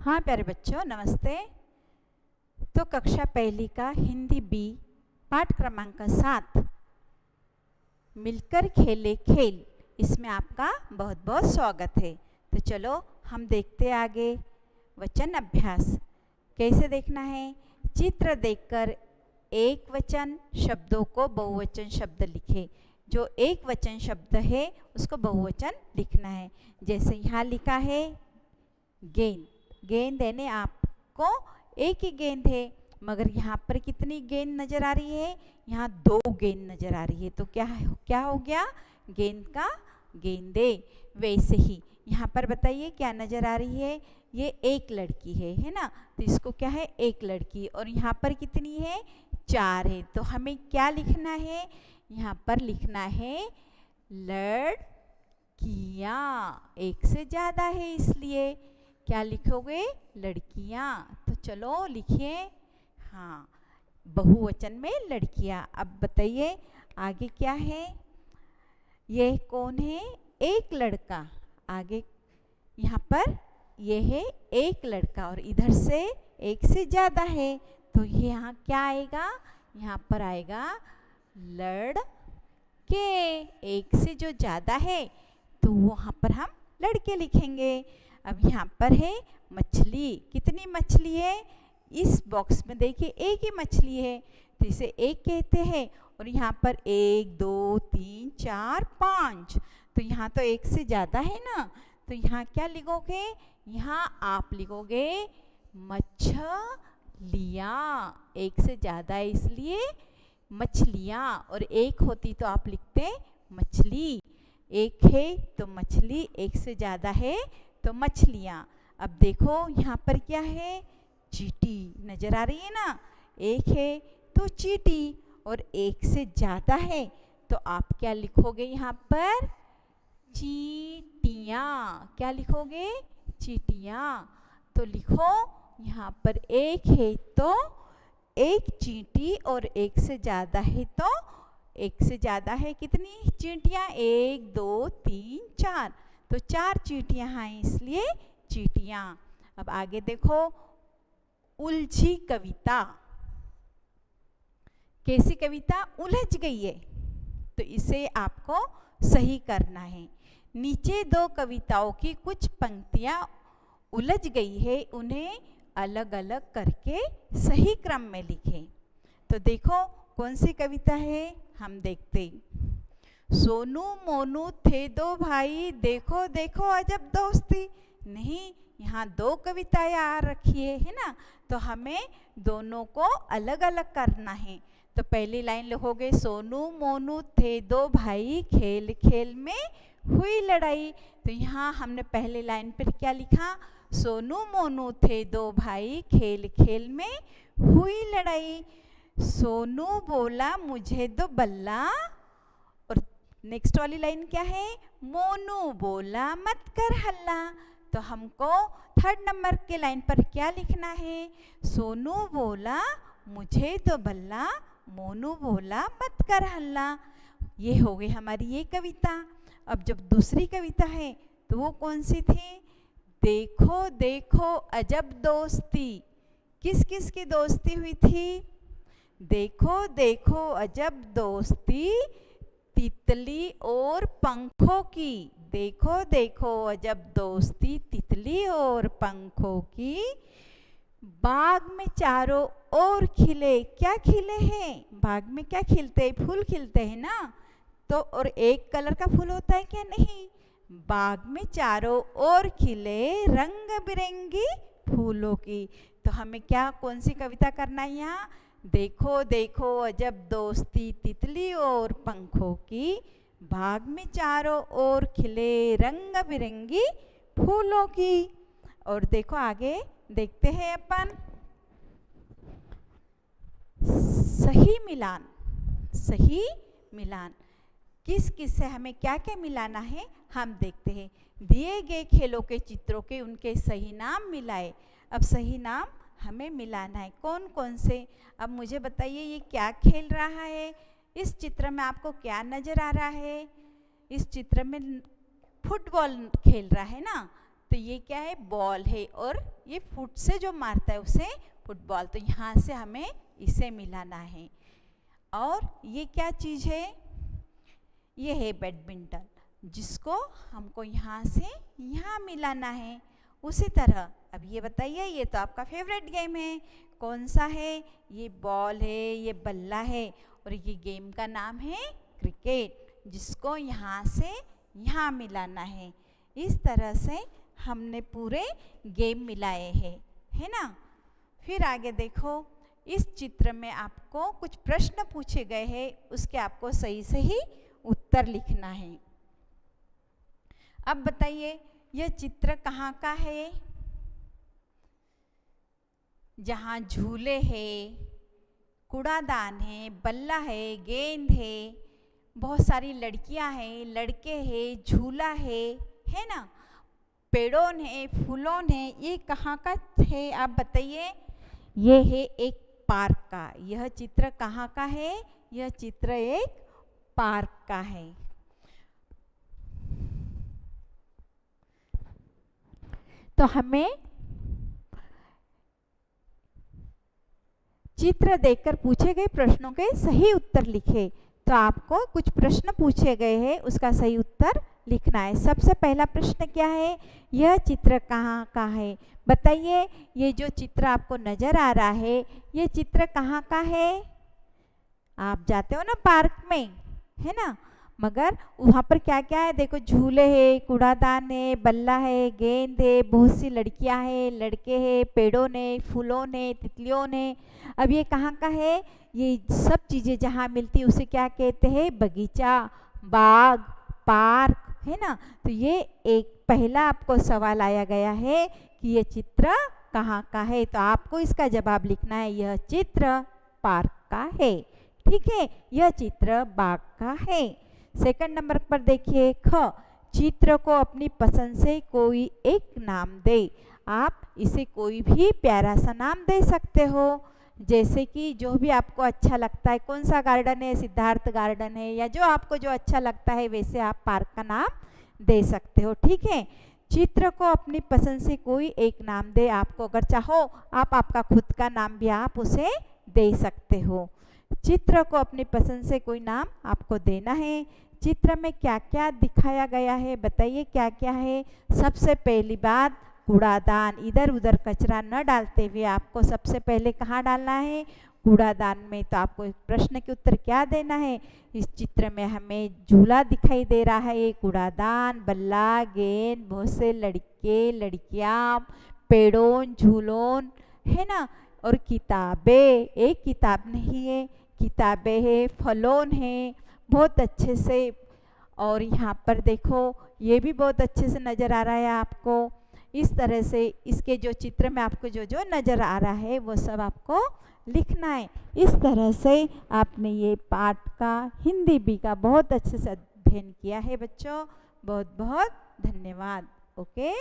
हाँ प्यारे बच्चों, नमस्ते। तो कक्षा पहली का हिंदी बी पाठ क्रमांक 7 मिलकर खेले खेल, इसमें आपका बहुत बहुत स्वागत है। तो चलो हम देखते आगे। वचन अभ्यास कैसे देखना है? चित्र देखकर एक वचन शब्दों को बहुवचन शब्द लिखे। जो एक वचन शब्द है उसको बहुवचन लिखना है। जैसे यहाँ लिखा है गेंद। गेंद यानी आपको एक ही गेंद है, मगर यहाँ पर कितनी गेंद नजर आ रही है? यहाँ 2 गेंद नजर आ रही है। तो क्या हो गया? गेंद का गेंदे। वैसे ही यहाँ पर बताइए क्या नजर आ रही है? ये एक लड़की है ना? तो इसको क्या है? एक लड़की। और यहाँ पर कितनी है? 4 है। तो हमें क्या लिखना है? यहाँ पर लिखना है लड़कियाँ। एक से ज्यादा है इसलिए क्या लिखोगे? लड़कियाँ। तो चलो लिखिए। हाँ, बहुवचन में लड़कियाँ। अब बताइए आगे क्या है? ये कौन है? एक लड़का। आगे यहाँ पर ये है एक लड़का और इधर से एक से ज़्यादा है। तो ये यहाँ क्या आएगा? यहाँ पर आएगा लड़के। एक से जो ज़्यादा है तो वहाँ पर हम लड़के लिखेंगे। अब यहाँ पर है मछली। कितनी मछली है? इस बॉक्स में देखिए एक ही मछली है, तो इसे एक कहते हैं। और यहाँ पर 1 2 3 4 5, तो यहाँ तो एक से ज़्यादा है ना। तो यहाँ क्या लिखोगे? यहाँ आप लिखोगे मछलियाँ। एक से ज़्यादा है इसलिए मछलियाँ, और एक होती तो आप लिखते मछली। एक है तो मछली, एक से ज़्यादा है तो मछलियाँ। अब देखो यहाँ पर क्या है? चींटी नजर आ रही है ना? एक है तो चींटी, और एक से ज़्यादा है तो आप क्या लिखोगे? यहाँ पर चींटियाँ। क्या लिखोगे? चींटियाँ। तो लिखो यहाँ पर एक है तो एक चींटी, और एक से ज़्यादा है तो एक से ज़्यादा है कितनी चींटियाँ? 1 2 3 4, तो 4 चींटियाँ हैं इसलिए चींटियाँ। अब आगे देखो, उलझी कविता। कैसी कविता? उलझ गई है, तो इसे आपको सही करना है। नीचे 2 कविताओं की कुछ पंक्तियाँ उलझ गई है, उन्हें अलग अलग करके सही क्रम में लिखें। तो देखो कौन सी कविता है, हम देखते। सोनू मोनू थे 2 भाई, देखो देखो अजब दोस्ती। नहीं, यहाँ 2 कविताएं आ रखी है ना? तो हमें दोनों को अलग अलग करना है। तो पहली लाइन लिखोगे सोनू मोनू थे 2 भाई, खेल खेल में हुई लड़ाई। तो यहाँ हमने पहले लाइन पर क्या लिखा? सोनू मोनू थे 2 भाई, खेल खेल में हुई लड़ाई। सोनू बोला मुझे दो बल्ला, और नेक्स्ट वाली लाइन क्या है? मोनू बोला मत कर हल्ला। तो हमको 3rd नंबर के लाइन पर क्या लिखना है? सोनू बोला मुझे दो बल्ला, मोनू बोला मत कर हल्ला। ये हो गई हमारी ये कविता। अब जब दूसरी कविता है तो वो कौन सी थी? देखो देखो अजब दोस्ती। किस किस की दोस्ती हुई थी? देखो देखो अजब दोस्ती, तितली और पंखों की। देखो देखो अजब दोस्ती, तितली और पंखों की। बाग में चारों ओर खिले। क्या खिले हैं? बाग में क्या खिलते हैं? फूल खिलते हैं ना? तो और एक कलर का फूल होता है क्या? नहीं। बाग में चारों ओर खिले रंग बिरंगी फूलों की। तो हमें क्या कौन सी कविता करना है यहाँ? देखो देखो अजब दोस्ती, तितली और पंखों की। बाग में चारों ओर खिले रंग बिरंगी फूलों की। और देखो आगे देखते हैं अपन। सही मिलान। सही मिलान किस किस से हमें क्या क्या मिलाना है, हम देखते हैं। दिए गए खेलों के चित्रों के उनके सही नाम मिलाए। अब सही नाम हमें मिलाना है। कौन कौन से? अब मुझे बताइए ये क्या खेल रहा है? इस चित्र में आपको क्या नजर आ रहा है? इस चित्र में फुटबॉल खेल रहा है ना? तो तो ये क्या है, बॉल है, और ये फुट से जो मारता है उसे फुटबॉल। तो यहाँ से हमें इसे मिलाना है। और ये क्या चीज़ है, ये है बैडमिंटन, जिसको हमको यहाँ से यहाँ मिलाना है। उसी तरह अब ये बताइए, ये तो आपका फेवरेट गेम है, कौन सा है, ये बॉल है, ये बल्ला है, और ये गेम का नाम है क्रिकेट, जिसको यहाँ से यहाँ मिलाना है। इस तरह से हमने पूरे गेम मिलाए हैं, है ना। फिर आगे देखो, इस चित्र में आपको कुछ प्रश्न पूछे गए हैं, उसके आपको सही सही उत्तर लिखना है। अब बताइए, यह चित्र कहाँ का है? जहाँ झूले हैं, कूड़ादान है, बल्ला है, गेंद है, बहुत सारी लड़कियां हैं, लड़के हैं, झूला है ना, पेड़ों है, फूलों है, ये कहाँ का है आप बताइए? ये है एक पार्क का। यह चित्र कहाँ का है? यह चित्र एक पार्क का है। तो हमें चित्र देखकर पूछे गए प्रश्नों के सही उत्तर लिखे। तो आपको कुछ प्रश्न पूछे गए हैं, उसका सही उत्तर लिखना है। सबसे पहला प्रश्न क्या है? यह चित्र कहाँ का है? बताइए, ये जो चित्र आपको नजर आ रहा है, ये चित्र कहाँ का है? आप जाते हो ना पार्क में, है ना, मगर वहाँ पर क्या क्या है? देखो, झूले है, कूड़ादान है, बल्ला है, गेंद है, बहुत सी लड़कियां हैं, लड़के हैं, पेड़ों ने, फूलों ने, तितलियों ने। अब ये कहाँ का है? ये सब चीज़ें जहाँ मिलती है उसे क्या कहते हैं? बगीचा, बाग, पार्क, है ना। तो ये एक पहला आपको सवाल आया गया है कि ये चित्र कहाँ का है। तो आपको इसका जवाब लिखना है, यह चित्र पार्क का है। ठीक है, यह चित्र बाग का है। सेकंड नंबर पर देखिए, ख, चित्र को अपनी पसंद से कोई एक नाम दे। आप इसे कोई भी प्यारा सा नाम दे सकते हो, जैसे कि जो भी आपको अच्छा लगता है। कौन सा गार्डन है? सिद्धार्थ गार्डन है, या जो आपको जो अच्छा लगता है वैसे आप पार्क का नाम दे सकते हो। ठीक है, चित्र को अपनी पसंद से कोई एक नाम दे। आपको अगर चाहो आप आपका खुद का नाम भी आप उसे दे सकते हो। चित्र को अपनी पसंद से कोई नाम आपको देना है। चित्र में क्या क्या दिखाया गया है बताइए, क्या क्या है? सबसे पहली बात, कूड़ादान। इधर उधर कचरा न डालते हुए आपको सबसे पहले कहाँ डालना है? कूड़ादान में। तो आपको इस प्रश्न के उत्तर क्या देना है? इस चित्र में हमें झूला दिखाई दे रहा है, कूड़ादान, बल्ला, गेंद, बहुत से लड़के लड़कियां, पेड़ों, झूलों, है ना, और किताबें। एक किताब नहीं है, किताबें है, फलों है, बहुत अच्छे से। और यहाँ पर देखो, ये भी बहुत अच्छे से नज़र आ रहा है आपको। इस तरह से इसके जो चित्र में आपको जो जो नज़र आ रहा है वो सब आपको लिखना है। इस तरह से आपने ये पाठ का हिंदी भी का बहुत अच्छे से अध्ययन किया है बच्चों। बहुत बहुत धन्यवाद। ओके।